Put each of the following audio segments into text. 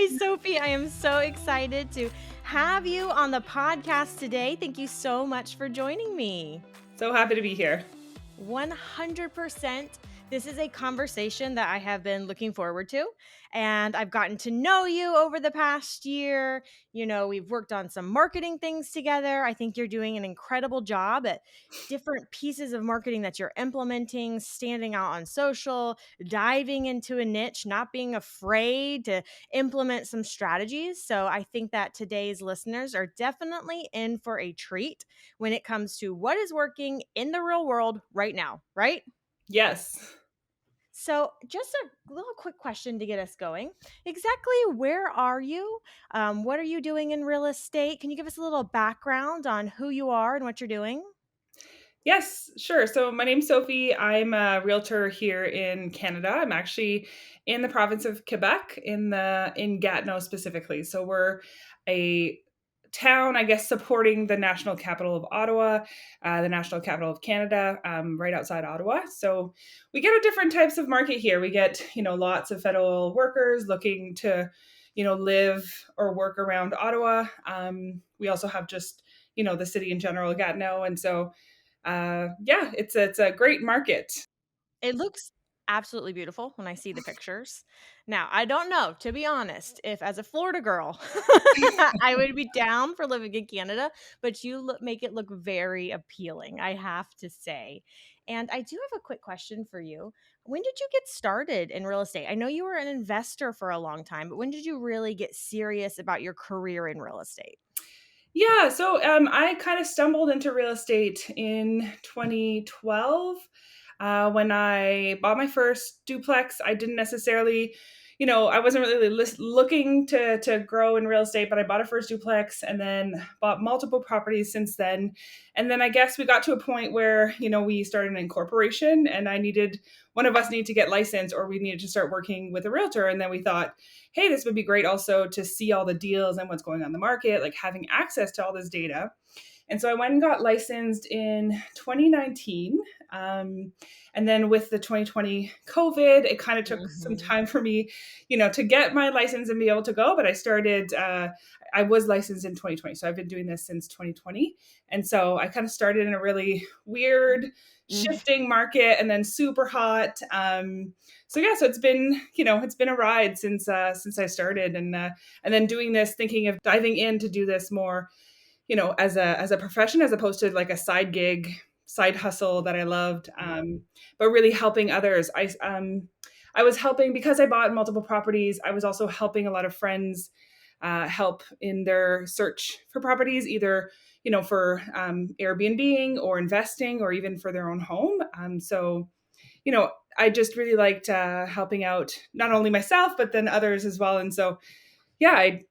Hi, Sophie. I am so excited to have you on the podcast today. Thank you so much for joining me. So happy to be here. 100%. This is a conversation that I have been looking forward to, and I've gotten to know you over the past year. We've worked on some marketing things together. I think you're doing an incredible job at different pieces of marketing that you're implementing, standing out on social, diving into a niche, not being afraid to implement some strategies. So I think that today's listeners are definitely in for a treat when it comes to what is working in the real world right now, right? Yes. So, just a little quick question to get us going. Exactly where are you? What are you doing in real estate? Can you give us a little background on who you are and what you're doing? Yes, sure. So my name's Sophie. I'm a realtor here in Canada. I'm actually in the province of Quebec in Gatineau specifically. So we're a town, I guess, supporting the national capital of Ottawa, the national capital of Canada, right outside Ottawa. So we get a different types of market here. We get, lots of federal workers looking to, live or work around Ottawa. We also have just, the city in general, Gatineau. And so yeah, it's a great market. It looks absolutely beautiful when I see the pictures. Now, I don't know, to be honest, if as a Florida girl, I would be down for living in Canada, but you make it look very appealing, I have to say. And I do have a quick question for you. When did you get started in real estate? I know you were an investor for a long time, but when did you really get serious about your career in real estate? Yeah, so I kind of stumbled into real estate in 2012 when I bought my first duplex. I didn't necessarily, I wasn't really looking to grow in real estate, but I bought a first duplex and then bought multiple properties since then. And then I guess we got to a point where, we started an incorporation and one of us needed to get licensed or we needed to start working with a realtor. And then we thought, hey, this would be great also to see all the deals and what's going on in the market, like having access to all this data. And so I went and got licensed in 2019. And then with the 2020 COVID, it kind of took some time for me, to get my license and be able to go. But I was licensed in 2020. So I've been doing this since 2020. And so I kind of started in a really weird, shifting market and then super hot. So yeah, so it's been a ride since I started, and then doing this, thinking of diving in to do this more, as a profession as opposed to like a side gig, side hustle that I loved, but really helping others. I was helping because I bought multiple properties. I was also helping a lot of friends help in their search for properties, either for Airbnb or investing or even for their own home. So I just really liked helping out not only myself, but then others as well. And so, yeah, I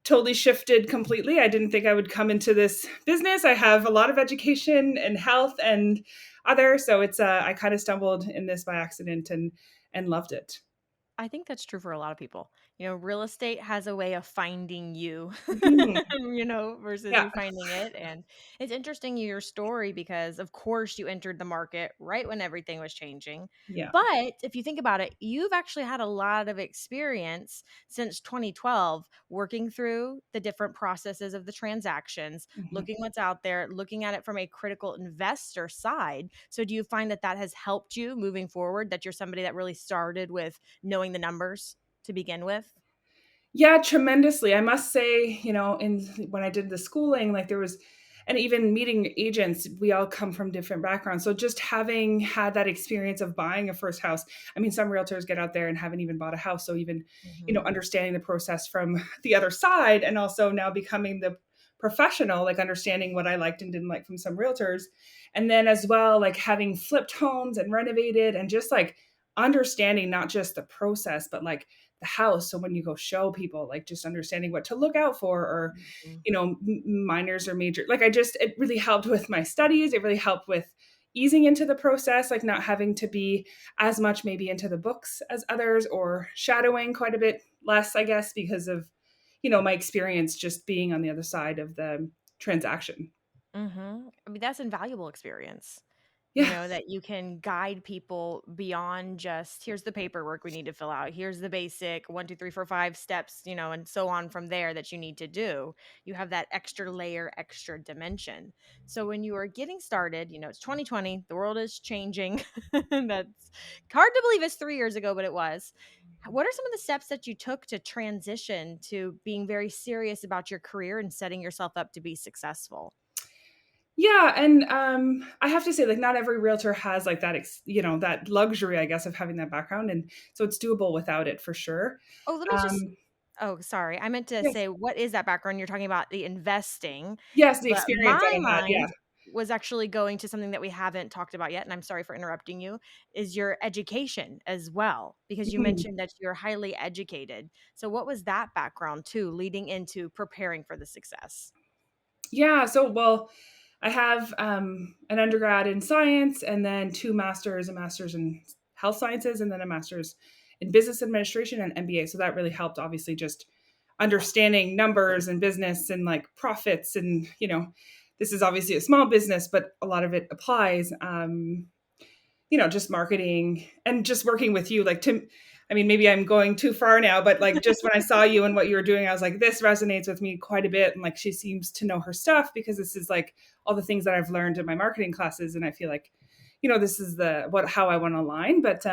totally shifted completely. I didn't think I would come into this business. I have a lot of education and health and other. So I kind of stumbled in this by accident and loved it. I think that's true for a lot of people. Real estate has a way of finding you, Mhm. versus Yeah. you finding it. And it's interesting your story because, of course, you entered the market right when everything was changing. Yeah. But if you think about it, you've actually had a lot of experience since 2012 working through the different processes of the transactions, Mhm. looking what's out there, looking at it from a critical investor side. So, do you find that that has helped you moving forward, that you're somebody that really started with knowing the numbers to begin with? Yeah, tremendously. I must say, in when I did the schooling, like there was, and even meeting agents, we all come from different backgrounds. So just having had that experience of buying a first house, I mean, some realtors get out there and haven't even bought a house. So even, Mhm. understanding the process from the other side and also now becoming the professional, like understanding what I liked and didn't like from some realtors. And then as well, like having flipped homes and renovated and just like understanding not just the process, but like the house. So when you go show people, like just understanding what to look out for, or Mhm. minors or major, like it really helped with my studies. It really helped with easing into the process, like not having to be as much maybe into the books as others, or shadowing quite a bit less, I guess, because of my experience just being on the other side of the transaction. Mhm. I mean, that's invaluable experience. Yeah. that you can guide people beyond just here's the paperwork we need to fill out, here's the basic 1, 2, 3, 4, 5 steps, and so on from there that you need to do. You have that extra layer, extra dimension. So when you are getting started, it's 2020, the world is changing. That's hard to believe it's 3 years ago, but it was. What are some of the steps that you took to transition to being very serious about your career and setting yourself up to be successful? Yeah, and I have to say, like, not every realtor has like that, that luxury, I guess, of having that background, and so it's doable without it for sure. Oh, let me just Um, Oh, sorry. I meant to yes, say, what is that background? You're talking about the investing, yes, the but experience out my of that, yeah. mind was actually going to something that we haven't talked about yet, and I'm sorry for interrupting you, is your education as well, because you Mhm. mentioned that you're highly educated. So what was that background too, leading into preparing for the success? Yeah, so well, I have an undergrad in science and then two masters, a master's in health sciences and then a master's in business administration and MBA. So that really helped, obviously, just understanding numbers and business and like profits. And, this is obviously a small business, but a lot of it applies. Just marketing and just working with you. Like, I mean, maybe I'm going too far now, but like just when I saw you and what you were doing, I was like, this resonates with me quite a bit. And like, she seems to know her stuff because this is like all the things that I've learned in my marketing classes. And I feel like, this is how I want to align. But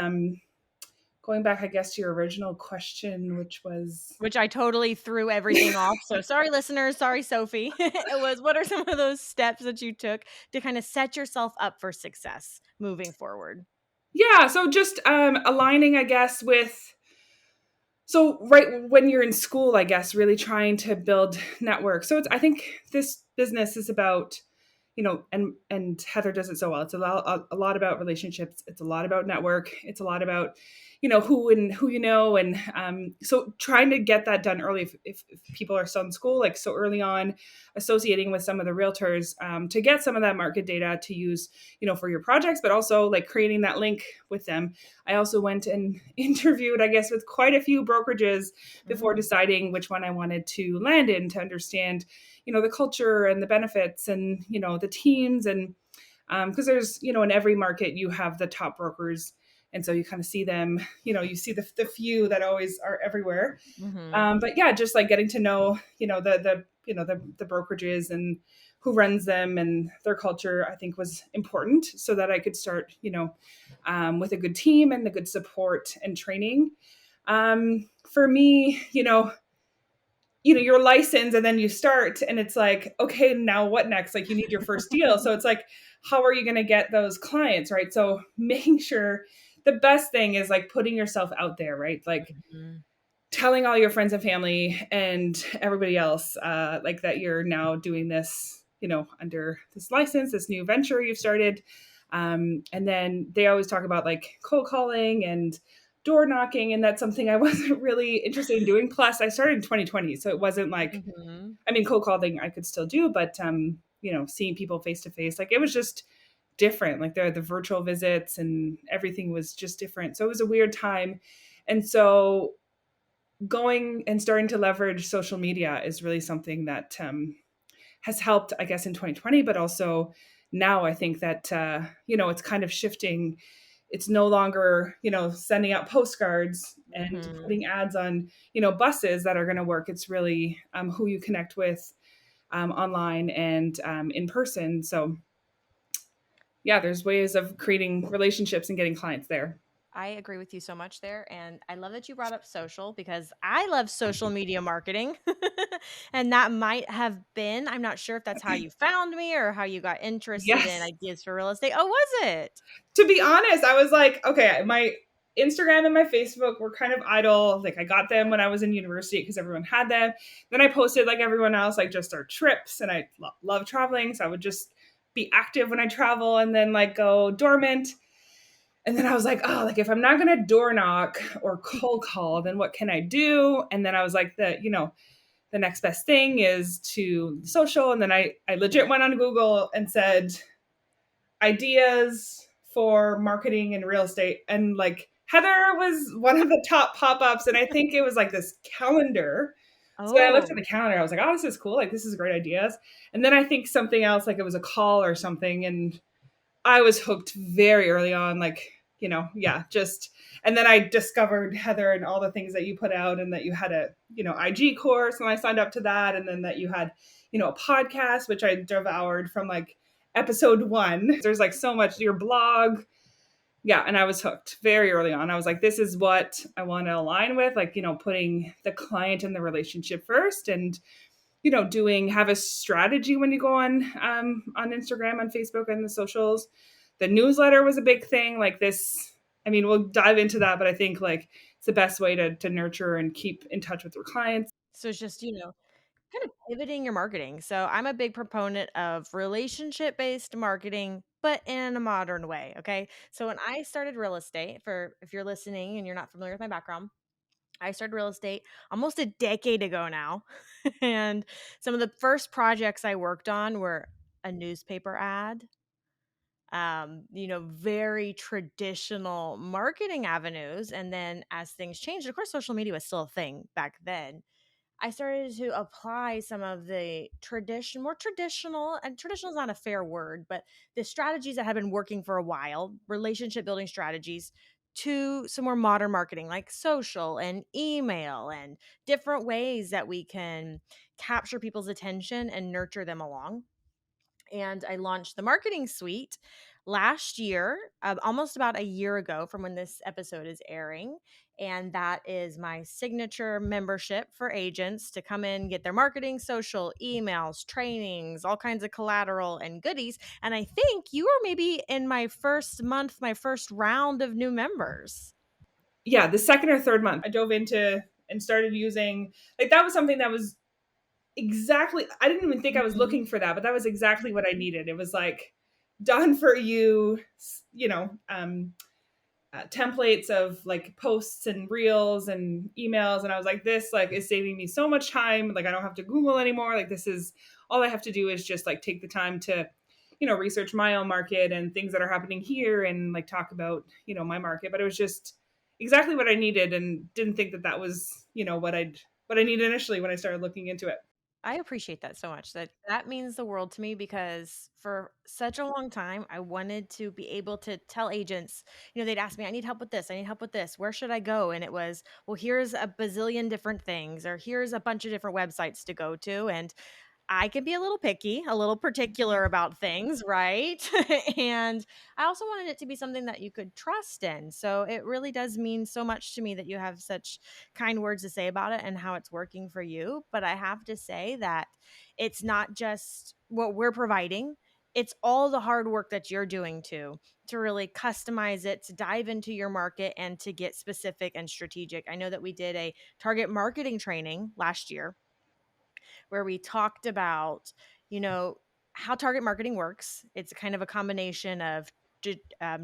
going back, I guess, to your original question, which was, Which I totally threw everything off. So sorry, listeners. Sorry, Sophie. It was, what are some of those steps that you took to kind of set yourself up for success moving forward? yeah. So just aligning, I guess, with, so right when you're in school, I guess, really trying to build networks. So I think this business is about, and Heather does it so well. It's a lot about relationships. It's a lot about network. It's a lot about, who you know. And so trying to get that done early, if people are still in school, like so early on, associating with some of the realtors to get some of that market data to use, for your projects, but also like creating that link with them. I also went and interviewed, I guess, with quite a few brokerages before Mm, deciding which one I wanted to land in to understand, the culture and the benefits and, the teams. And because there's, in every market, you have the top brokers. And so you kind of see them, you see the few that always are everywhere. mhm. But yeah, just like getting to know, the brokerages and who runs them and their culture, I think was important so that I could start, with a good team and the good support and training. For me, your license and then you start and it's like, okay, now what next? Like you need your first deal. So it's like, how are you going to get those clients? Right. So making sure the best thing is like putting yourself out there, right? Like Mhm. telling all your friends and family and everybody else, like that you're now doing this, under this license, this new venture you've started. And then they always talk about like cold calling and door knocking. And that's something I wasn't really interested in doing. Plus, I started in 2020. So it wasn't like, Mhm. I mean, cold calling I could still do, but, seeing people face to face, like it was just different. Like the virtual visits and everything was just different. So it was a weird time. And so going and starting to leverage social media is really something that has helped, I guess, in 2020, but also now I think that, it's kind of shifting. It's no longer, sending out postcards and Mhm. putting ads on, buses that are going to work. It's really who you connect with online and in person. So, yeah, there's ways of creating relationships and getting clients there. I agree with you so much there. And I love that you brought up social because I love social media marketing. And that might have been, I'm not sure if that's how you found me or how you got interested in Yes. ideas for real estate. Oh, was it? To be honest, I was like, okay, my Instagram and my Facebook were kind of idle. Like I got them when I was in university because everyone had them. Then I posted like everyone else, like just our trips, and I love traveling, so I would just be active when I travel, and then like go dormant. And then I was like, oh, like if I'm not gonna door knock or cold call, then what can I do? And then I was like, the next best thing is to social. And then I legit went on Google and said ideas for marketing and real estate. And like Heather was one of the top pop-ups. And I think it was like this calendar. So I looked at Oh, the calendar, I was like, oh, this is cool. Like this is great ideas. And then I think something else, like it was a call or something. And I was hooked very early on, like, yeah, just, and then I discovered Heather and all the things that you put out, and that you had a, IG course, and I signed up to that. And then that you had, a podcast, which I devoured from like episode one. There's like so much, your blog. Yeah. And I was hooked very early on. I was like, this is what I want to align with, like, putting the client and the relationship first. And have a strategy when you go on Instagram, on Facebook, and the socials. The newsletter was a big thing. Like this, I mean, we'll dive into that, but I think like it's the best way to nurture and keep in touch with your clients. So it's just, kind of pivoting your marketing. So I'm a big proponent of relationship based marketing, but in a modern way. Okay. So when I started real estate, for if you're listening and you're not familiar with my background, I started real estate almost a decade ago now. And some of the first projects I worked on were a newspaper ad, very traditional marketing avenues. And then as things changed, of course, social media was still a thing back then. I started to apply some of the more traditional, and traditional is not a fair word, but the strategies that had been working for a while, relationship building strategies, to some more modern marketing like social and email and different ways that we can capture people's attention and nurture them along. And I launched the marketing suite last year, almost about a year ago from when this episode is airing. And that is my signature membership for agents to come in, get their marketing, social, emails, trainings, all kinds of collateral and goodies. And I think you were maybe in my first month, my first round of new members. Yeah, the second or third month, I dove into and started using, like, that was something that was exactly, I didn't even think I was Mhm. looking for that, but that was exactly what I needed. It was like done for you, you know, um, templates of like posts and reels and emails. And I was like, this like is saving me so much time. Like I don't have to Google anymore. Like this is all I have to do is just like take the time to, research my own market and things that are happening here and like talk about, my market. But it was just exactly what I needed, and didn't think that that was, what I needed initially when I started looking into it. I appreciate that so much. That means the world to me because for such a long time I wanted to be able to tell agents, they'd ask me, I need help with this, I need help with this. Where should I go? And it was, well, here's a bazillion different things, or here's a bunch of different websites to go to. And I can be a little picky, a little particular about things, right? And I also wanted it to be something that you could trust in. So it really does mean so much to me that you have such kind words to say about it and how it's working for you. But I have to say that it's not just what we're providing, it's all the hard work that you're doing too, to really customize it, to dive into your market, and to get specific and strategic. I know that we did a target marketing training last year where we talked about, you know, how target marketing works. It's kind of a combination of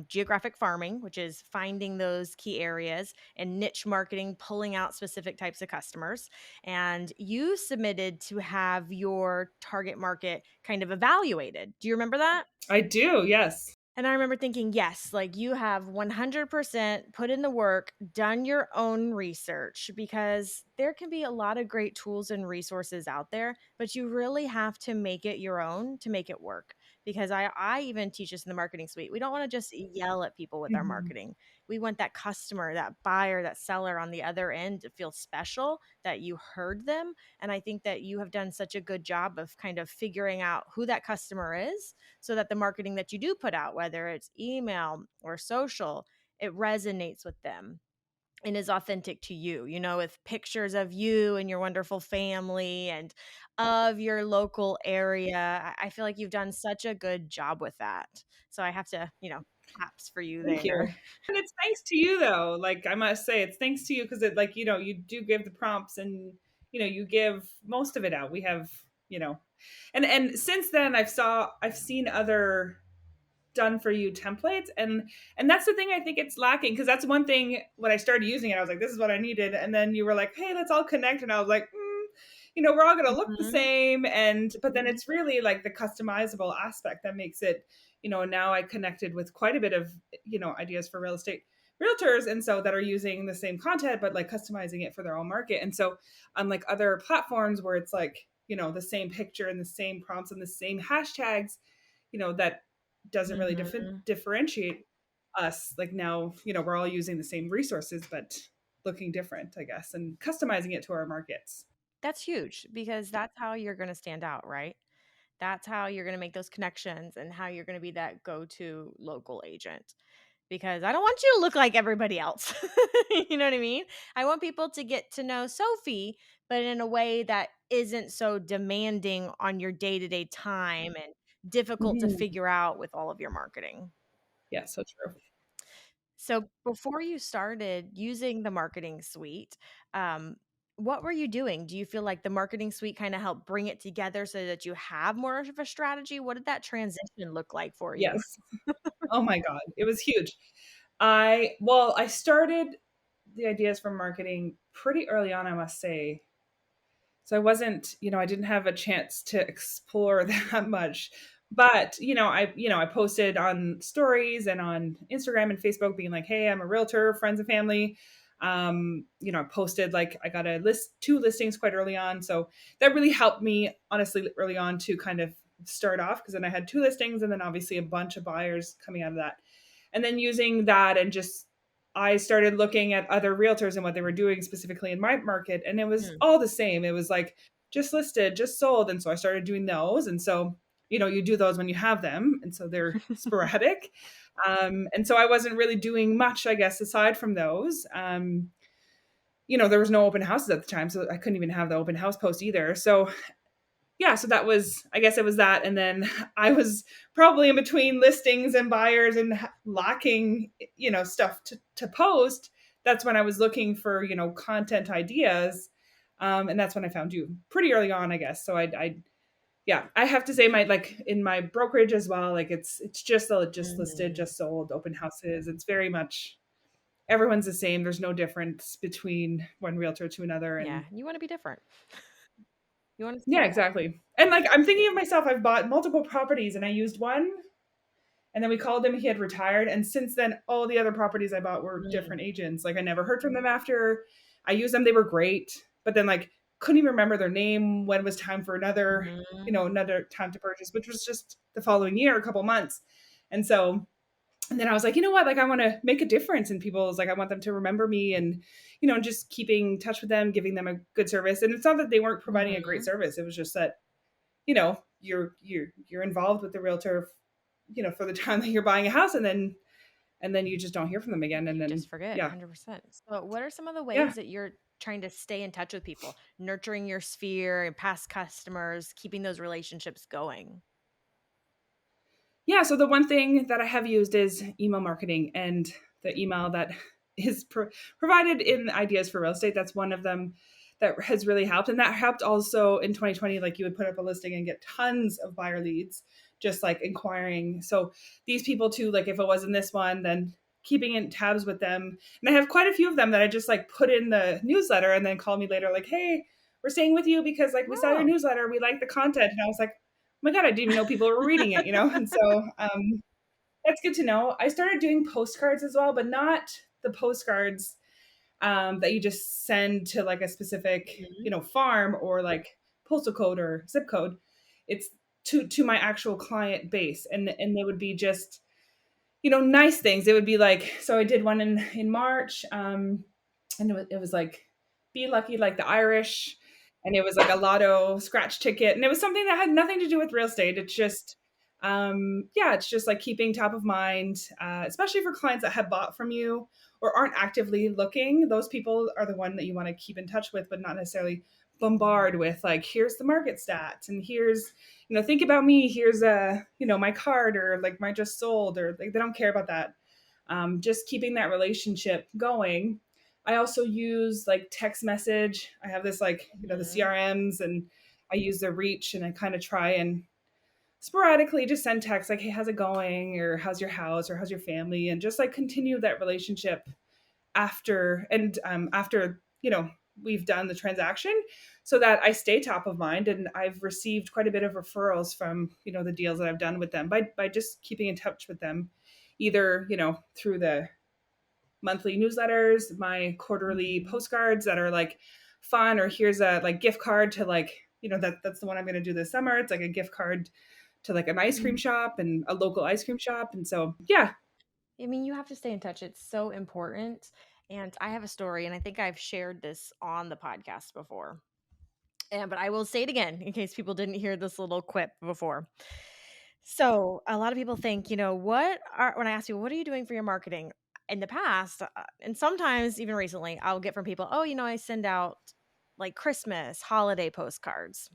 geographic farming, which is finding those key areas, and niche marketing, pulling out specific types of customers. And you submitted to have your target market kind of evaluated. Do you remember that? I do, yes. And I remember thinking, yes, like you have 100% put in the work, done your own research, because there can be a lot of great tools and resources out there, but you really have to make it your own to make it work. Because I even teach this in the marketing suite. We don't want to just yell at people with our Mhm. marketing. We want that customer, that buyer, that seller on the other end to feel special, that you heard them. And I think that you have done such a good job of kind of figuring out who that customer is, so that the marketing that you do put out, whether it's email or social, it resonates with them and is authentic to you, with pictures of you and your wonderful family and of your local area. I feel like you've done such a good job with that. So I have to, claps for you Thank you. there. And it's thanks to you though. Like I must say it's thanks to you, because it, like, you do give the prompts, and you give most of it out. We have, and since then I've seen other done for you templates, and that's the thing I think it's lacking, because that's one thing when I started using it I was like, this is what I needed, and then you were like, hey, let's all connect, and I was like, we're all going to look the Mhm. same, and but then it's really like the customizable aspect that makes it, now I connected with quite a bit of, ideas for real estate realtors, and so that are using the same content but like customizing it for their own market. And so unlike other platforms where it's like, the same picture and the same prompts and the same hashtags, that doesn't really Mhm. differentiate us. Like now, we're all using the same resources, but looking different, I guess, and customizing it to our markets. That's huge because that's how you're gonna stand out, right? That's how you're gonna make those connections and how you're gonna be that go-to local agent. Because I don't want you to look like everybody else. You know what I mean? I want people to get to know Sophie, but in a way that isn't so demanding on your day-to-day time and difficult to Mhm. figure out with all of your marketing. Yeah, so true. So before you started using the marketing suite, um, what were you doing? Do you feel like the marketing suite kind of helped bring it together so that you have more of a strategy? What did that transition look like for you? Yes. Oh my god, it was huge. I started the ideas for marketing pretty early on, I must say. So I wasn't, I didn't have a chance to explore that much. But, I posted on stories and on Instagram and Facebook being like, "Hey, I'm a realtor, friends and family." I posted like I got a list two listings quite early on. So that really helped me honestly early on to kind of start off because then I had two listings and then obviously a bunch of buyers coming out of that. And then using that and just I started looking at other realtors and what they were doing specifically in my market, and it was Mm. all the same. It was like just listed, just sold. And so I started doing those. And so, you do those when you have them. And so they're sporadic. And so I wasn't really doing much, I guess, aside from those. There was no open houses at the time. So I couldn't even have the open house post either. So yeah, so that was, I guess it was that. And then I was probably in between listings and buyers and lacking, stuff to post. That's when I was looking for, content ideas. And that's when I found you pretty early on, I guess. So yeah, I have to say my, like in my brokerage as well, like it's just listed, Mhm. just sold open houses. It's very much, everyone's the same. There's no difference between one realtor to another. Yeah, And you wanna be different. You wanna yeah, stand out. exactly. And like I'm thinking of myself, I've bought multiple properties and I used one and then we called him, he had retired. And since then, all the other properties I bought were Mm. different agents. Like I never heard from them after I used them. They were great, but then like couldn't even remember their name when it was time for Mhm. another time to purchase, which was just the following year, a couple months. And so and then I was like, you know what? Like, I want to make a difference in people's, like, I want them to remember me and, just keeping in touch with them, giving them a good service. And it's not that they weren't providing a great Mhm. service. It was just that, you're involved with the realtor, for the time that you're buying a house and then you just don't hear from them again. And You then, just forget yeah, 100%. So, what are some of the yeah. ways that you're trying to stay in touch with people, nurturing your sphere and past customers, keeping those relationships going? Yeah, so the one thing that I have used is email marketing and the email that is provided in Ideas for Real Estate. That's one of them that has really helped. And that helped also in 2020, like you would put up a listing and get tons of buyer leads, just like inquiring. So these people too, like if it wasn't this one, then keeping in tabs with them. And I have quite a few of them that I just like put in the newsletter and then call me later, like, hey, we're staying with you because like we saw your Oh. newsletter, we like the content. And I was like, my god, I didn't even know people were reading it. And so that's good to know. I started doing postcards as well, but not the postcards that you just send to like a specific Mhm. farm or like postal code or zip code. It's to my actual client base, and they would be just nice things. It would be like, so I did one in March, and it was like be lucky like the Irish, and it was like a lotto scratch ticket, and it was something that had nothing to do with real estate. It's just yeah, it's just like keeping top of mind, especially for clients that have bought from you or aren't actively looking. Those people are the one that you want to keep in touch with, but not necessarily bombard with like, here's the market stats and here's think about me, here's my card or like my just sold, or like they don't care about that. Just keeping that relationship going. I also use like text message. I have this like the Mhm. CRMs, and I use the reach, and I kind of try and sporadically just send texts like, hey, how's it going, or how's your house, or how's your family, and just like continue that relationship after we've done the transaction, so that I stay top of mind. And I've received quite a bit of referrals from the deals that I've done with them by just keeping in touch with them, either through the monthly newsletters, my quarterly Mhm. postcards that are like fun, or here's a like gift card to like that's the one I'm going to do this summer. It's like a gift card to like an ice cream shop and a local ice cream shop. And so, yeah. I mean, you have to stay in touch. It's so important. And I have a story, and I think I've shared this on the podcast before. And but I will say it again in case people didn't hear this little quip before. So, a lot of people think, when I ask you, what are you doing for your marketing? In the past, and sometimes even recently, I'll get from people, oh, I send out like Christmas, holiday postcards.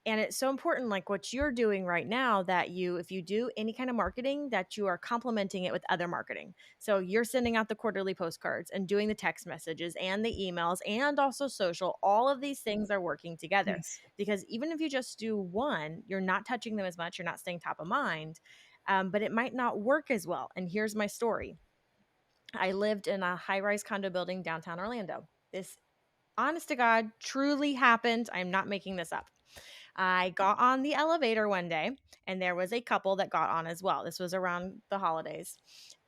And it's so important, like what you're doing right now, that if you do any kind of marketing, that you are complementing it with other marketing. So you're sending out the quarterly postcards and doing the text messages and the emails and also social. All of these things are working together, Yes. because even if you just do one, you're not touching them as much. You're not staying top of mind, but it might not work as well. And here's my story. I lived in a high rise condo building downtown Orlando. This, honest to God, truly happened. I'm not making this up. I got on the elevator one day, and there was a couple that got on as well. This was around the holidays.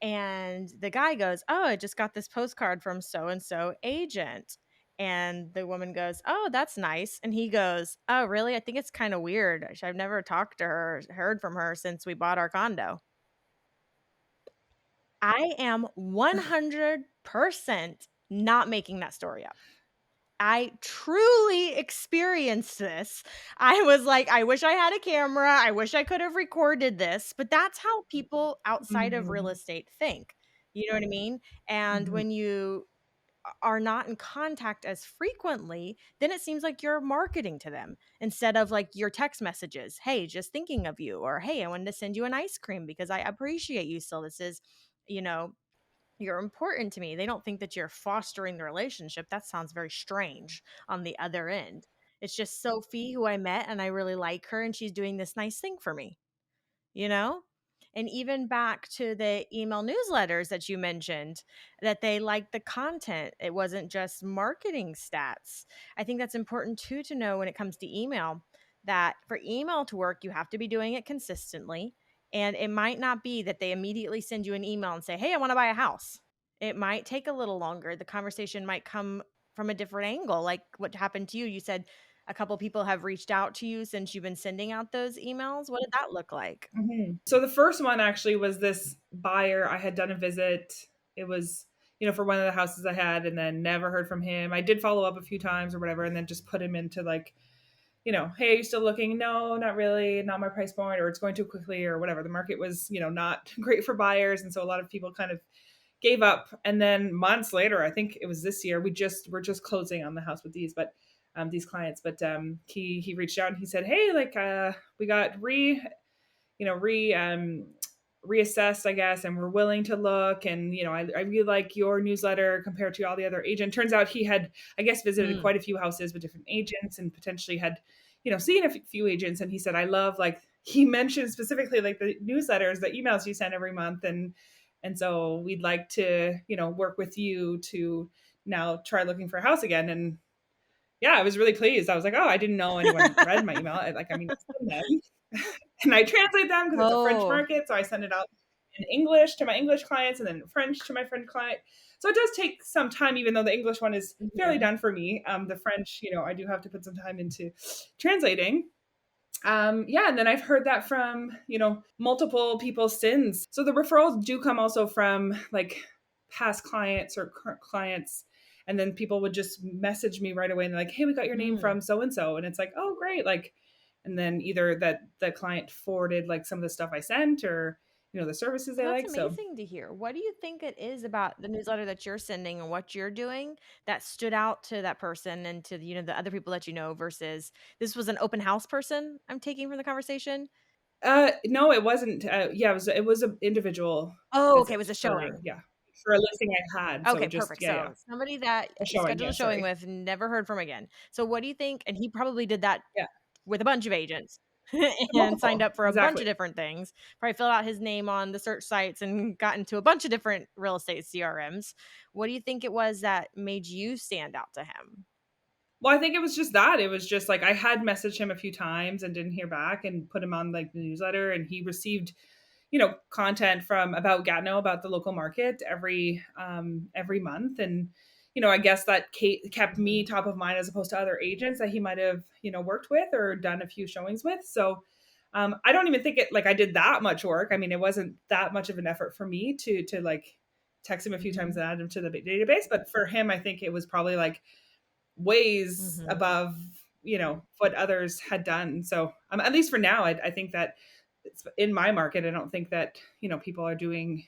And the guy goes, "Oh, I just got this postcard from so and so agent." And the woman goes, "Oh, that's nice." And he goes, "Oh, really? I think it's kind of weird. I've never talked to her, or heard from her since we bought our condo." I am 100% not making that story up. I truly experienced this. I was like, I wish I had a camera. I wish I could have recorded this, but that's how people outside of real Mhm. estate think. You know what I mean? And Mhm. when you are not in contact as frequently, then it seems like you're marketing to them instead of like your text messages. Hey, just thinking of you, or hey, I wanted to send you an ice cream because I appreciate you still. This is, you know, you're important to me. They don't think that you're fostering the relationship. That sounds very strange on the other end. It's just Sophie, who I met, and I really like her, and she's doing this nice thing for me, you know? And even back to the email newsletters that you mentioned, that they liked the content. It wasn't just marketing stats. I think that's important too to know when it comes to email, that for email to work, you have to be doing it consistently. And it might not be that they immediately send you an email and say, "Hey, I want to buy a house." It might take a little longer. The conversation might come from a different angle, like what happened to you. You said a couple people have reached out to you since you've been sending out those emails. What did that look like? Mhm. So the first one actually was this buyer. I had done a visit. It was, for one of the houses I had, and then never heard from him. I did follow up a few times or whatever, and then just put him into like, hey, are you still looking? No, not really, not my price point, or it's going too quickly, or whatever. The market was, not great for buyers. And so a lot of people kind of gave up. And then months later, I think it was this year, we're just closing on the house with these clients. But he reached out and he said, "Hey, like we got you know, re reassessed, I guess, and we're willing to look. And I really like your newsletter compared to all the other agents." Turns out he had, I guess, visited Mm. quite a few houses with different agents and potentially had, seen a few agents. And he said, "I love," like he mentioned specifically, like the newsletters, the emails you send every month, and so we'd like to, work with you to now try looking for a house again. And yeah, I was really pleased. I was like, "Oh, I didn't know anyone read my email." I send them and I translate them because it's a French Oh. market. So I send it out in English to my English clients and then in French to my French client. So it does take some time, even though the English one is fairly Mhm. done for me. The French, I do have to put some time into translating. Yeah, and then I've heard that from, multiple people since. So the referrals do come also from like past clients or current clients. And then people would just message me right away and they're like, "Hey, we got your name Mm. from so and so." And it's like, "Oh, great." Like, and then either that the client forwarded like some of the stuff I sent, or, the services Well, they that's like. So amazing to hear. What do you think it is about the newsletter that you're sending and what you're doing that stood out to that person and to, the other people that you know, versus this was an open house person I'm taking from the conversation? no, it wasn't. Yeah, it was an individual Oh, okay, it visit was a for, showing. yeah, for a listing I had. So Okay, just, perfect. yeah, So somebody that a he showing. scheduled Yeah, a showing sorry. with, never heard from again. So what do you think? And he probably did that Yeah, with a bunch of agents and signed multiple, up for a bunch of exactly. different things. Probably filled out his name on the search sites and got into a bunch of different real estate CRMs. What do you think it was that made you stand out to him? Well, I think it was just that. It was just like I had messaged him a few times and didn't hear back, and put him on like the newsletter, and he received, content from about Gatineau, about the local market every month. And I guess that kept me top of mind as opposed to other agents that he might have, worked with or done a few showings with. So I don't even think it like I did that much work. I mean, it wasn't that much of an effort for me to like text him a few times Mhm. and add him to the database. But for him, I think it was probably like ways Mhm. above, what others had done. So at least for now, I think that it's in my market. I don't think that, people are doing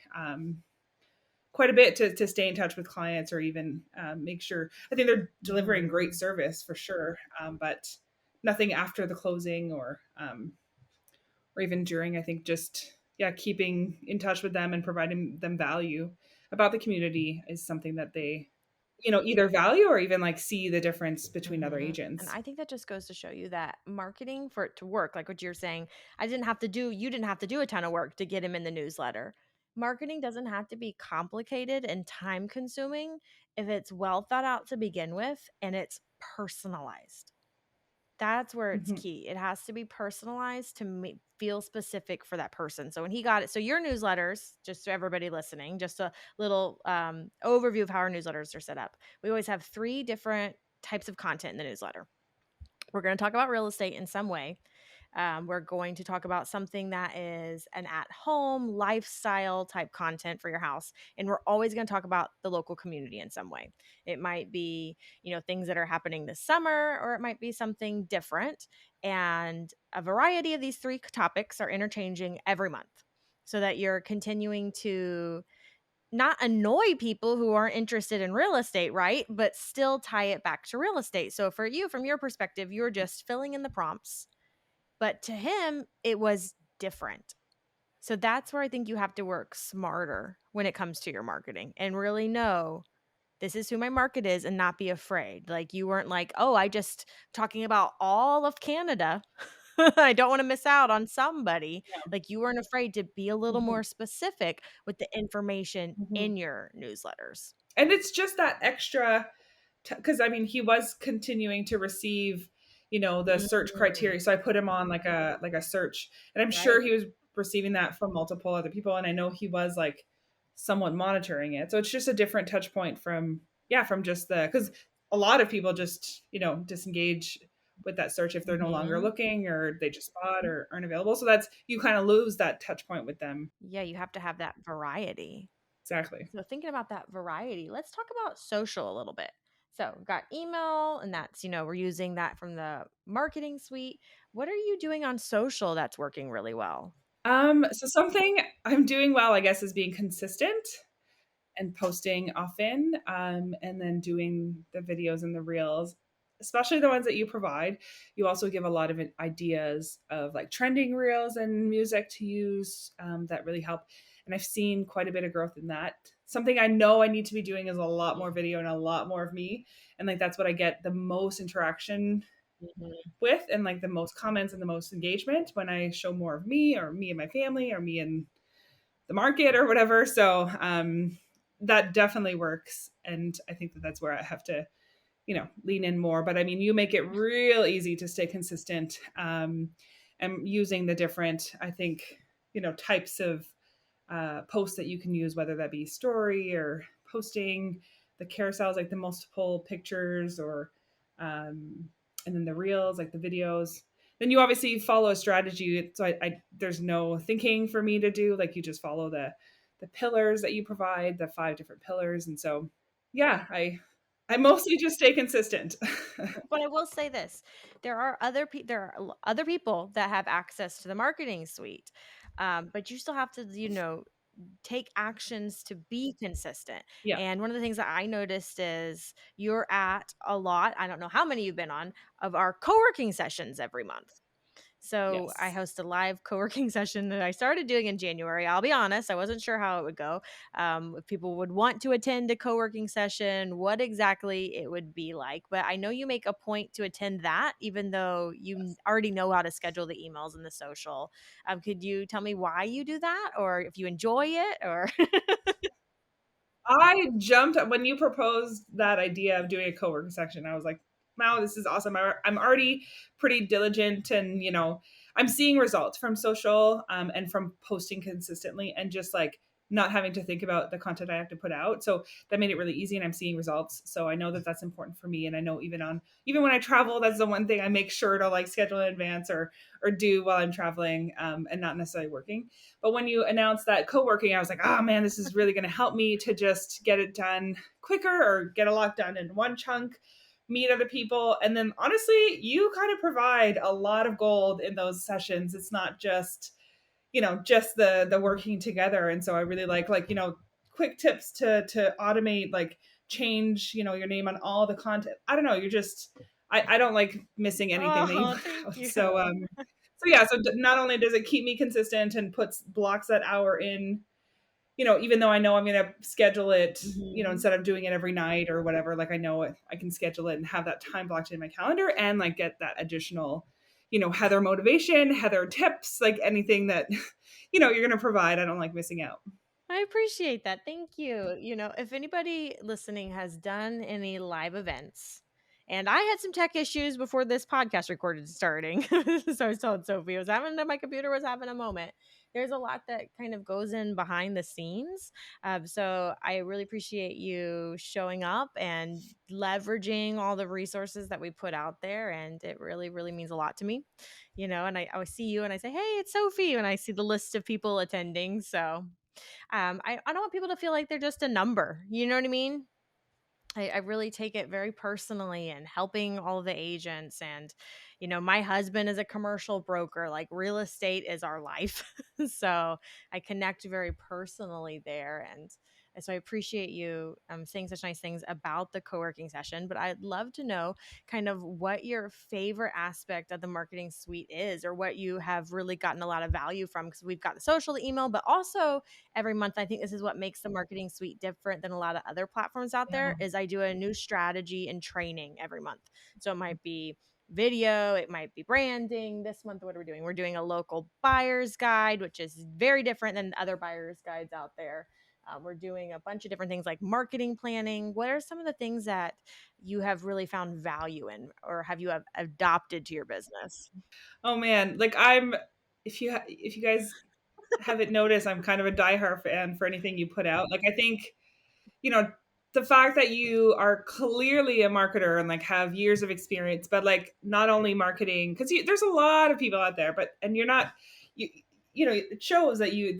quite a bit to stay in touch with clients or even make sure. I think they're delivering great Mhm. service for sure, but nothing after the closing or even during. I think just yeah, keeping in touch with them and providing them value about the community is something that they either value or even like see the difference between other And agents. I think that just goes to show you that marketing for it to work, like what you're saying, you didn't have to do a ton of work to get him in the newsletter. Marketing doesn't have to be complicated and time consuming if it's well thought out to begin with and it's personalized. That's where it's Mhm. key. It has to be personalized to feel specific for that person. So when he got it, so your newsletters, just so everybody listening, just a little overview of how our newsletters are set up. We always have 3 different types of content in the newsletter. We're going to talk about real estate in some way. We're going to talk about something that is an at home lifestyle type content for your house. And we're always going to talk about the local community in some way. It might be, things that are happening this summer, or it might be something different. And a variety of these 3 topics are interchanging every month so that you're continuing to not annoy people who aren't interested in real estate, right? But still tie it back to real estate. So for you, from your perspective, you're just filling in the prompts, but to him, it was different. So that's where I think you have to work smarter when it comes to your marketing and really know this is who my market is and not be afraid. Like you weren't like, oh, I just talking about all of Canada. I don't want to miss out on somebody. Yeah. Like you weren't afraid to be a little Mhm. more specific with the information Mhm. in your newsletters. And it's just that extra because I mean he was continuing to receive the search Mm, criteria, so I put him on like a search, and I'm sure right. he was receiving that from multiple other people, and I know he was like somewhat monitoring it, so it's just a different touch point from from just the because a lot of people just disengage with that search if they're no longer Mhm. looking or they just bought or aren't available, so that's you kind of lose that touch point with them. Yeah, you have to have that variety. Exactly. So thinking about that variety, let's talk about social a little bit. So we've got email, and that's, we're using that from the marketing suite. What are you doing on social that's working really well? So something I'm doing well, I guess, is being consistent and posting often, and then doing the videos and the reels, especially the ones that you provide. You also give a lot of ideas of like trending reels and music to use that really help. And I've seen quite a bit of growth in that. Something I know I need to be doing is a lot more video and a lot more of me. And like that's what I get the most interaction Mhm. with and like the most comments and the most engagement when I show more of me or me and my family or me and the market or whatever. So that definitely works. And I think that that's where I have to, lean in more. But I mean, you make it real easy to stay consistent and using the different, I think, types of posts that you can use, whether that be story or posting the carousels, like the multiple pictures or, and then the reels, like the videos. Then you obviously follow a strategy. So there's no thinking for me to do. Like you just follow the pillars that you provide, the 5 different pillars. And so, yeah, I mostly just stay consistent. But I will say this: there are other people that have access to the marketing suite, but you still have to, take actions to be consistent. Yeah. And one of the things that I noticed is you're at a lot. I don't know how many you've been on of our co-working sessions every month. So I Yes. host a live co-working session that I started doing in January. I'll be honest, I wasn't sure how it would go. If people would want to attend a co-working session, what exactly it would be like. But I know you make a point to attend that, even though Yes. already know how to schedule the emails and the social. Could you tell me why you do that, or if you enjoy it, or? I jumped when you proposed that idea of doing a co-working section. I was like, wow, this is awesome. I'm already pretty diligent and, I'm seeing results from social and from posting consistently and just like not having to think about the content I have to put out. So that made it really easy, and I'm seeing results. So I know that that's important for me. And I know even when I travel, that's the one thing I make sure to like schedule in advance or do while I'm traveling, and not necessarily working. But when you announced that co-working, I was like, oh man, this is really going to help me to just get it done quicker or get a lot done in one chunk, meet other people. And then honestly, you kind of provide a lot of gold in those sessions. It's not just, just the working together. And so I really like, quick tips to automate, like change, your name on all the content. I don't know. I don't like missing anything that you Oh, put thank out. you. So yeah, so not only does it keep me consistent and blocks that hour in, even though I know I'm going to schedule it, Mhm. instead of doing it every night or whatever, like I know I can schedule it and have that time blocked in my calendar and like get that additional, Heather motivation, Heather tips, like anything that, you're going to provide. I don't like missing out. I appreciate that. Thank you. If anybody listening has done any live events, and I had some tech issues before this podcast recorded starting. So I told Sophie, my computer was having a moment. There's a lot that kind of goes in behind the scenes. So I really appreciate you showing up and leveraging all the resources that we put out there. And it really, really means a lot to me. And I always see you and I say, hey, it's Sophie. And I see the list of people attending. So I don't want people to feel like they're just a number. You know what I mean? I really take it very personally and helping all of the agents. And, my husband is a commercial broker, like real estate is our life. So I connect very personally there. And so I appreciate you saying such nice things about the co working session. But I'd love to know kind of what your favorite aspect of the marketing suite is, or what you have really gotten a lot of value from, because we've got the social, the email, but also every month. I think this is what makes the marketing suite different than a lot of other platforms out there, Yeah. is I do a new strategy and training every month. So it might be video, it might be branding. This month, what are we doing? We're doing a local buyer's guide, which is very different than other buyer's guides out there. We're doing a bunch of different things like marketing planning. What are some of the things that you have really found value in, or have you have adopted to your business? Oh man, like if you guys haven't noticed, I'm kind of a diehard fan for anything you put out. Like I think, you know, the fact that you are clearly a marketer and like have years of experience, but like not only marketing, because there's a lot of people out there, and you're not, you, it shows that you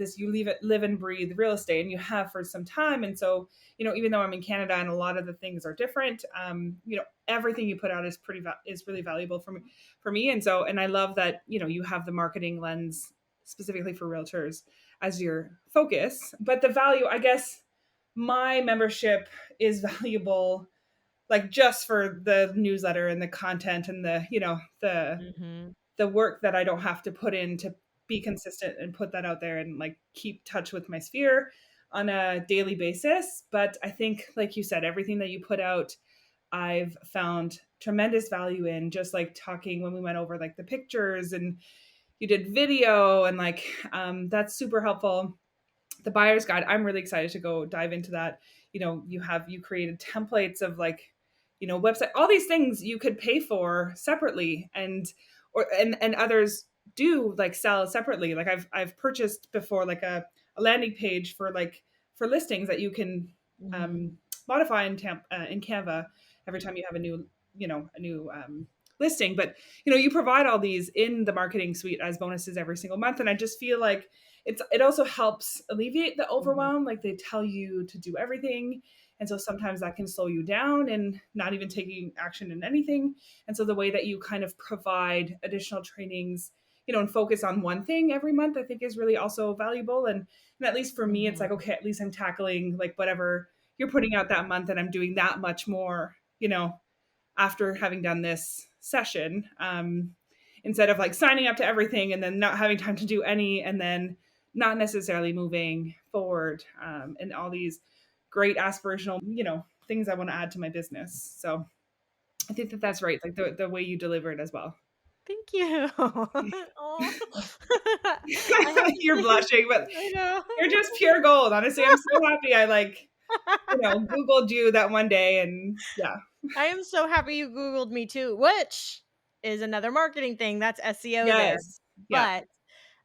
live and breathe real estate, and you have for some time. And so, even though I'm in Canada and a lot of the things are different, everything you put out is really valuable for me. And I love that, you have the marketing lens specifically for realtors as your focus. But the value, I guess, my membership is valuable, like just for the newsletter and the content and Mm-hmm. the work that I don't have to put in to be consistent and put that out there and like keep touch with my sphere on a daily basis. But I think, like you said, everything that you put out, I've found tremendous value in. Just like talking when we went over like the pictures, and you did video, and like that's super helpful. The buyer's guide, I'm really excited to go dive into that. You created templates of like, website, all these things you could pay for separately, and others do like sell separately. Like I've purchased before, like a landing page for listings that you can Mm-hmm. um, modify in Canva every time you have a new listing. But you provide all these in the marketing suite as bonuses every single month, and I just feel like it also helps alleviate the Mm-hmm. overwhelm. Like they tell you to do everything, and so sometimes that can slow you down and not even taking action in anything. And so the way that you kind of provide additional trainings, and focus on one thing every month, I think is really also valuable. And at least for me, it's like, Mm-hmm. okay, at least I'm tackling like whatever you're putting out that month, and I'm doing that much more, after having done this session, instead of like signing up to everything and then not having time to do any, and then not necessarily moving forward, and all these great aspirational, things I want to add to my business. So I think that that's right, like the way you deliver it as well. Thank you. Oh. I have to You're say, blushing, but I know. you're just pure gold. Honestly, I'm so happy I like, Googled you that one day, and yeah. I am so happy you Googled me too, which is another marketing thing. That's SEO there. Yes. Yeah. But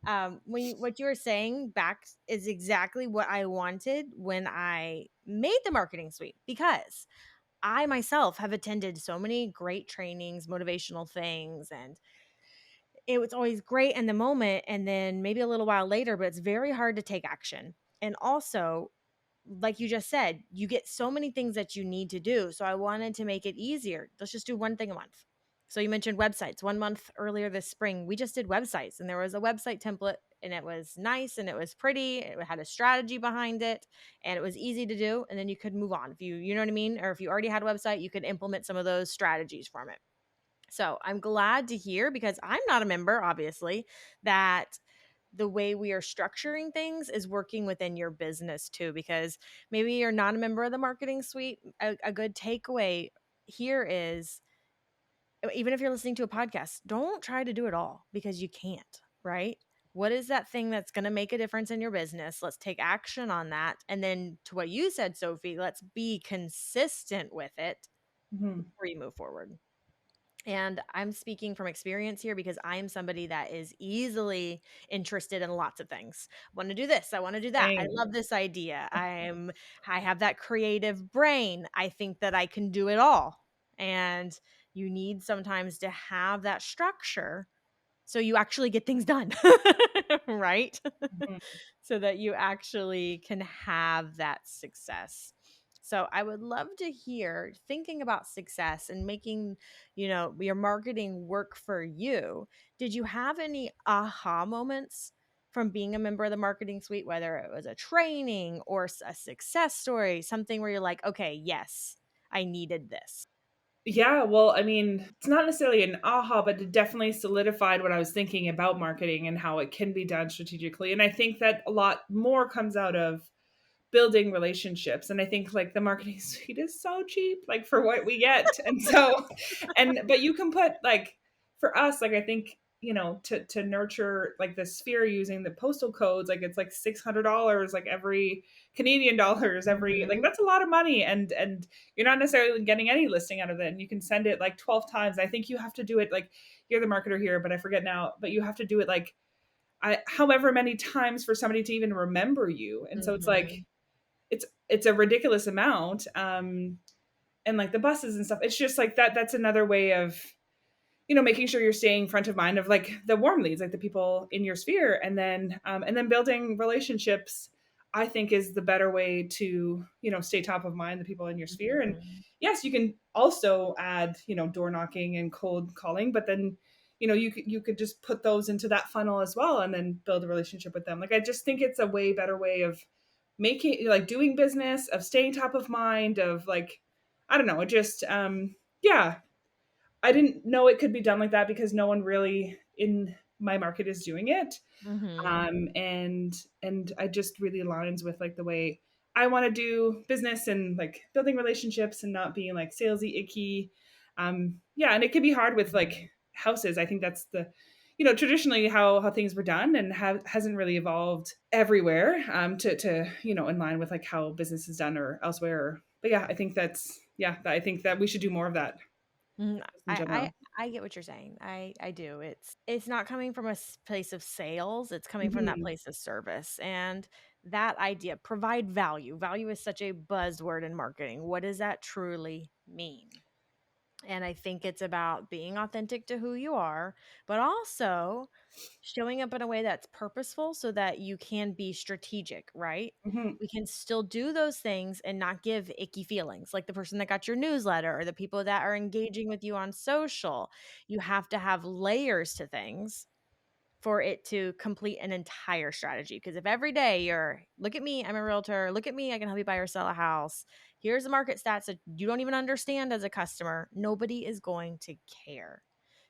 What you were saying back is exactly what I wanted when I made the marketing suite, because I myself have attended so many great trainings, motivational things, and it was always great in the moment and then maybe a little while later, but it's very hard to take action. And also, like you just said, you get so many things that you need to do. So I wanted to make it easier. Let's just do one thing a month. So you mentioned websites. 1 month earlier this spring, we just did websites, and there was a website template, and it was nice and it was pretty. It had a strategy behind it, and it was easy to do. And then you could move on. If you know what I mean? Or if you already had a website, you could implement some of those strategies from it. So I'm glad to hear, because I'm not a member, obviously, that the way we are structuring things is working within your business too. Because maybe you're not a member of the marketing suite. A good takeaway here is, even if you're listening to a podcast, don't try to do it all, because you can't, right? What is that thing that's going to make a difference in your business? Let's take action on that. And then, to what you said, Sophie, let's be consistent with it Mhm. before you move forward. And I'm speaking from experience here, because I am somebody that is easily interested in lots of things. I want to do this, I want to do that. I Same. love this idea. I have that creative brain. I think that I can do it all. And you need sometimes to have that structure so you actually get things done. Right? Mhm. So that you actually can have that success. So I would love to hear, thinking about success and making, your marketing work for you. Did you have any aha moments from being a member of the marketing suite, whether it was a training or a success story, something where you're like, okay, yes, I needed this? Yeah, well, I mean, it's not necessarily an aha, but it definitely solidified what I was thinking about marketing and how it can be done strategically. And I think that a lot more comes out of building relationships. And I think like the marketing suite is so cheap, like for what we get. And so, but you can put like, for us, like I think, to nurture like the sphere using the postal codes, like it's like $600, like every Canadian dollars, every, like Mhm. that's a lot of money. And you're not necessarily getting any listing out of it. And you can send it like 12 times. I think you have to do it like, you're the marketer here, but I forget now, but you have to do it like, however many times for somebody to even remember you. And so it's like, Mhm. it's a ridiculous amount. And like the buses and stuff, it's just like that's another way of making sure you're staying front of mind of like the warm leads, like the people in your sphere, and then building relationships. I think is the better way to stay top of mind, the people in your sphere. And Mhm. yes, you can also add door knocking and cold calling, but then you could just put those into that funnel as well, and then build a relationship with them. Like I just think it's a way better way of making, like, doing business, of staying top of mind, of like, I don't know, it just yeah, I didn't know it could be done like that because no one really in my market is doing it. Mhm. And I just really aligns with like the way I want to do business, and like building relationships and not being like salesy, icky. Yeah, and it can be hard with Mhm. like houses. I think that's the traditionally how things were done, and hasn't really evolved everywhere to in line with like how business is done or elsewhere. But yeah, I think I think that we should do more of that Mm, just in I, I general. I get what you're saying. I do. It's not coming from a place of sales. It's coming from that Mhm. place of service. And that idea, provide value. Value is such a buzzword in marketing. What does that truly mean? And I think it's about being authentic to who you are, but also showing up in a way that's purposeful so that you can be strategic, right? Mhm. We can still do those things and not give icky feelings, like the person that got your newsletter or the people that are engaging with you on social. You have to have layers to things for it to complete an entire strategy. Because if every day you're, look at me, I'm a realtor, look at me, I can help you buy or sell a house, here's the market stats that you don't even understand as a customer, nobody is going to care.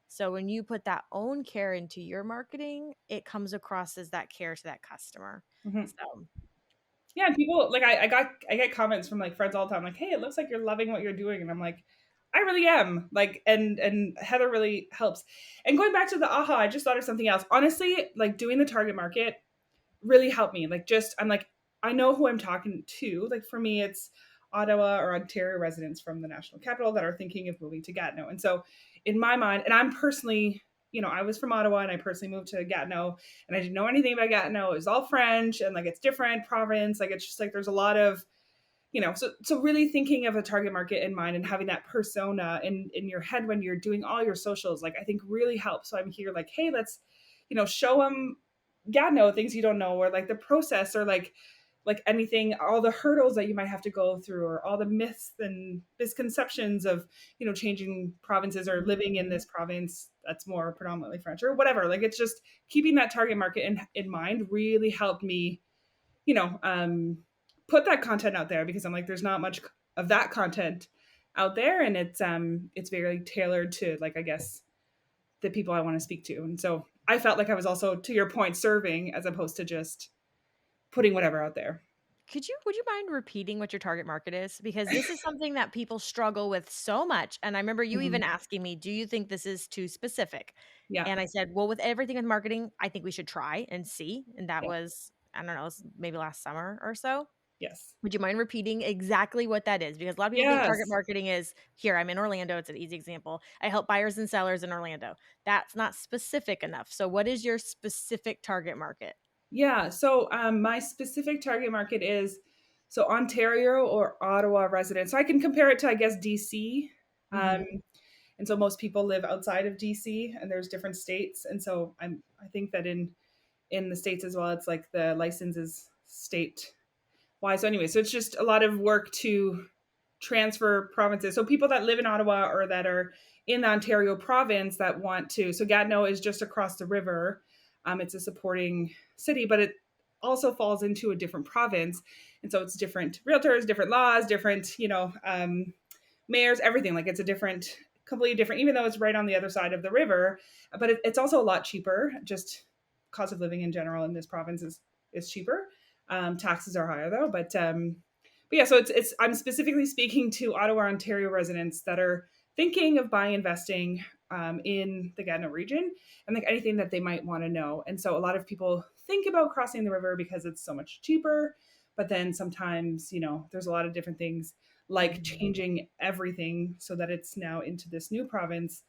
So when you put that own care into your marketing, it comes across as that care to that customer. Mhm. So, Yeah, and people like I get comments from like friends all the time, like, "Hey, it looks like you're loving what you're doing," and I'm like, "I really am." Like, and Heather really helps. And going back to the aha, I just thought of something else. Honestly, like doing the target market really helped me. Like, just I'm like, I know who I'm talking to. Like for me, it's Ottawa or Ontario residents from the national capital that are thinking of moving to Gatineau. And so, in my mind, and I'm personally I was from Ottawa and I personally moved to Gatineau and I didn't know anything about Gatineau. It was all French and like it's different province. Like it's just like there's a lot of, so really thinking of a target market in mind and having that persona in your head when you're doing all your socials, like I think really helps. So I'm here like, hey, let's, show them Gatineau, things you don't know, or like the process, or like anything, all the hurdles that you might have to go through, or all the myths and misconceptions of, changing provinces or living in this province that's more predominantly French or whatever. Like it's just keeping that target market in mind really helped me, you know, um, put that content out there, because I'm like, there's not much of that content out there. And it's very tailored to, like, I guess, the people I want to speak to. And so I felt like I was also, to your point, serving as opposed to just putting whatever out there. Would you mind repeating what your target market is? Because this is something that people struggle with so much. And I remember you Mhm. even asking me, do you think this is too specific? Yeah. And I said, well, with everything in marketing, I think we should try and see. And that Yeah. was, I don't know, it was maybe last summer or so. Yes. Would you mind repeating exactly what that is? Because a lot of people think target Yes. marketing is here, I'm in Orlando. It's an easy example. I help buyers and sellers in Orlando. That's not specific enough. So, what is your specific target market? Yeah. So my specific target market is so Ontario or Ottawa residents. So I can compare it to, I guess, DC. Um, Hmm. and so most people live outside of DC, and there's different states. And so I think that in the states as well, it's like the license is state wise. So anyway, so it's just a lot of work to transfer provinces. So people that live in Ottawa or that are in the Ontario province that want to. So Gatineau is just across the river. It's a supporting city, but it also falls into a different province, and so it's different realtors, different laws, different mayors, everything. Like it's a different, completely different, even though it's right on the other side of the river. But it's also a lot cheaper. Just cost of living in general in this province is cheaper. Taxes are higher though, but yeah. So it's I'm specifically speaking to Ottawa, Ontario residents that are thinking of buying, investing in the Gatineau region, and like anything that they might want to know. And so a lot of people think about crossing the river because it's so much cheaper, but then sometimes there's a lot of different things like Mhm. changing everything so that it's now into this new province,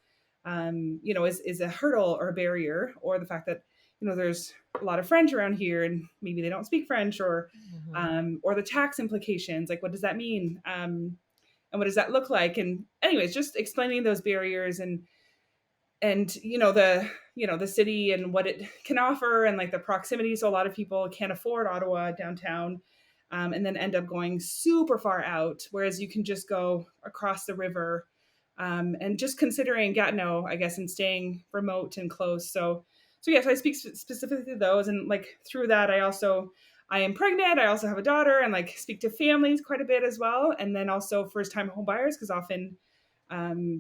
is a hurdle or a barrier, or the fact that there's a lot of French around here and maybe they don't speak French, Mhm. or the tax implications, like what does that mean, and what does that look like, and anyways, just explaining those barriers, and the city and what it can offer, and like the proximity. So a lot of people can't afford Ottawa downtown, and then end up going super far out, whereas you can just go across the river, and just considering Gatineau, I guess, and staying remote and close. So yes, I speak specifically to those, and like through that, I am pregnant. I also have a daughter, and like speak to families quite a bit as well, and then also first time home buyers, because often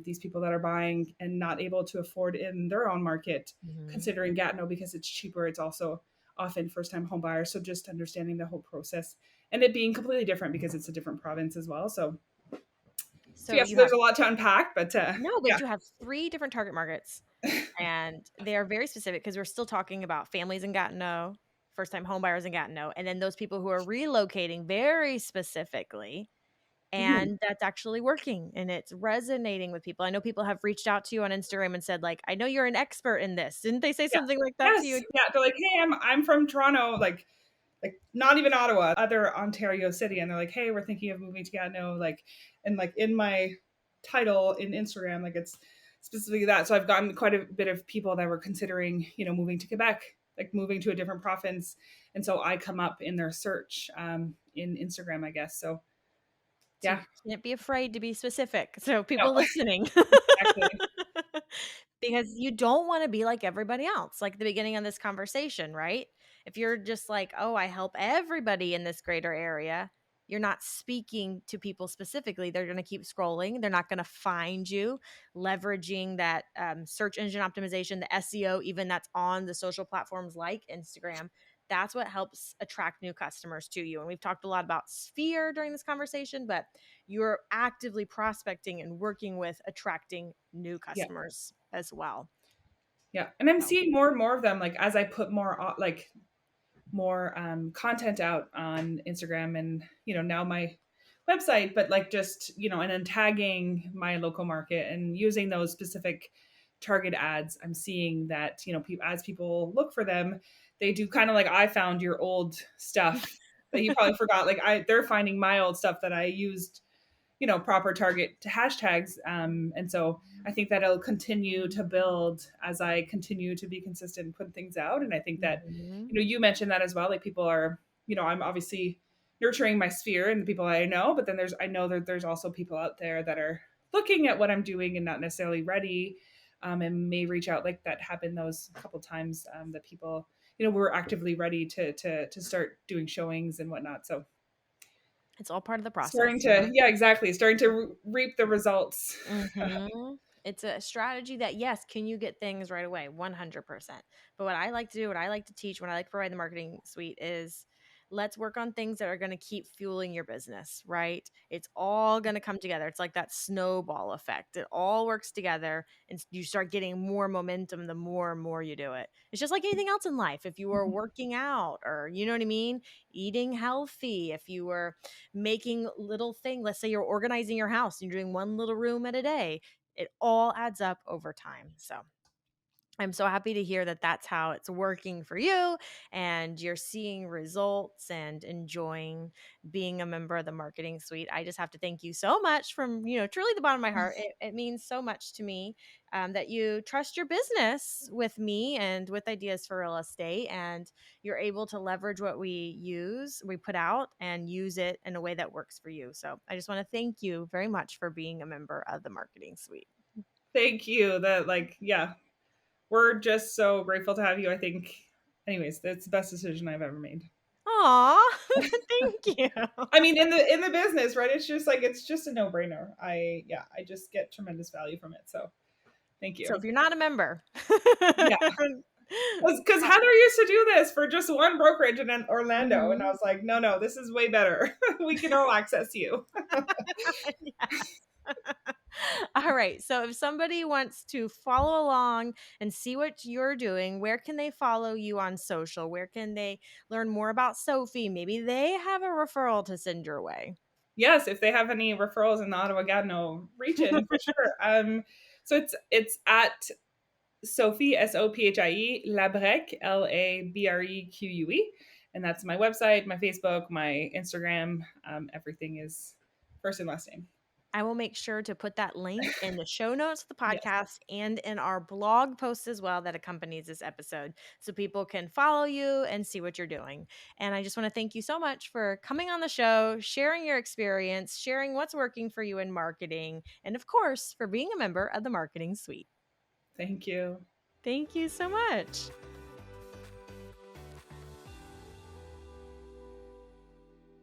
these people that are buying and not able to afford in their own market, Mhm. considering Gatineau because it's cheaper. It's also often first time home buyers. So just understanding the whole process, and it being completely different because it's a different province as well. So So yeah, so you there's have a lot to unpack, but no, yeah. but you have 3 different target markets, and they are very specific because we're still talking about families in Gatineau, first-time homebuyers in Gatineau, and then those people who are relocating very specifically, Mhm. and that's actually working, and it's resonating with people. I know people have reached out to you on Instagram and said, like, "I know you're an expert in this." Didn't they say Yeah. something like that to Yes. you? Yeah. They're like, hey, I'm from Toronto, like not even Ottawa, other Ontario city, and they're like, hey, we're thinking of moving to Gatineau, like, and like in my title in Instagram, like it's specifically that. So I've gotten quite a bit of people that were considering, moving to Quebec, like moving to a different province, and so I come up in their search in Instagram, I guess. So So yeah, you can't be afraid to be specific. So no, people listening. exactly, Because you don't wanna be like everybody else, like the beginning of this conversation, right? If you're just like, "Oh, I help everybody in this greater area," you're not speaking to people specifically. They're gonna keep scrolling. They're not gonna find you. Leveraging that, search engine optimization, the SEO, even that's on the social platforms like Instagram, that's what helps attract new customers to you. And we've talked a lot about sphere during this conversation, but you're actively prospecting and working with attracting new yeah. customers as well. Yeah, and I'm So, seeing more and more of them, like as I put more like more content out on Instagram, and now my website, but like just and then tagging my local market and using those specific target ads, I'm seeing that, as people look for them, they do kind of like I found your old stuff that you probably forgot. Like they're finding my old stuff that I used, proper target hashtags. And so I think that it'll continue to build as I continue to be consistent and put things out. And I think that, Mhm. you mentioned that as well. Like people are, I'm obviously nurturing my sphere and the people I know, but then I know that there's also people out there that are looking at what I'm doing and not necessarily ready, and may reach out. Like that happened those couple times, that people, were actively ready to start doing showings and whatnot. So It's all part of the starting process, you to, know? yeah, exactly, starting to reap the results. Mhm. It's a strategy that, yes, can you get things right away? 100%. But what I like to do, what I like to teach, what I like to provide the marketing suite is let's work on things that are going to keep fueling your business, right? It's all going to come together. It's like that snowball effect. It all works together and you start getting more momentum the more and more you do it. It's just like anything else in life. If you were working out or, you know what I mean? Eating healthy, if you were making little thing, let's say you're organizing your house and you're doing one little room at a day, it all adds up over time. So I'm so happy to hear that that's how it's working for you and you're seeing results and enjoying being a member of the marketing suite. I just have to thank you so much from, truly the bottom of my heart. It means so much to me, that you trust your business with me and with ideas for real estate. And you're able to leverage what we put out and use it in a way that works for you. So I just want to thank you very much for being a member of the marketing suite. Thank you. That, like, yeah, we're just so grateful to have you. I think, anyways, that's the best decision I've ever made. Aw, thank you. I mean, in the business, right? It's just like it's just a no brainer. I just get tremendous value from it. So thank So you. if you're not a member, Yeah, because Heather used to do this for just one brokerage in Orlando, and I Mhm. was like, no, no, this is way better. We can all access you. Yes. All right. So if somebody wants to follow along and see what you're doing, where can they follow you on social? Where can they learn more about Sophie? Maybe they have a referral to send your way. Yes, if they have any referrals in the Ottawa Gatineau region, for sure. So it's at Sophie, Sophie, Labrèque, Labreque, and that's my website, my Facebook, my Instagram. Everything is first and last name. I will make sure to put that link in the show notes of the Yes, podcast and in our blog post as well that accompanies this episode so people can follow you and see what you're doing. And I just want to thank you so much for coming on the show, sharing your experience, sharing what's working for you in marketing, and of course, for being a member of the Marketing Suite. thank you. Thank you so much.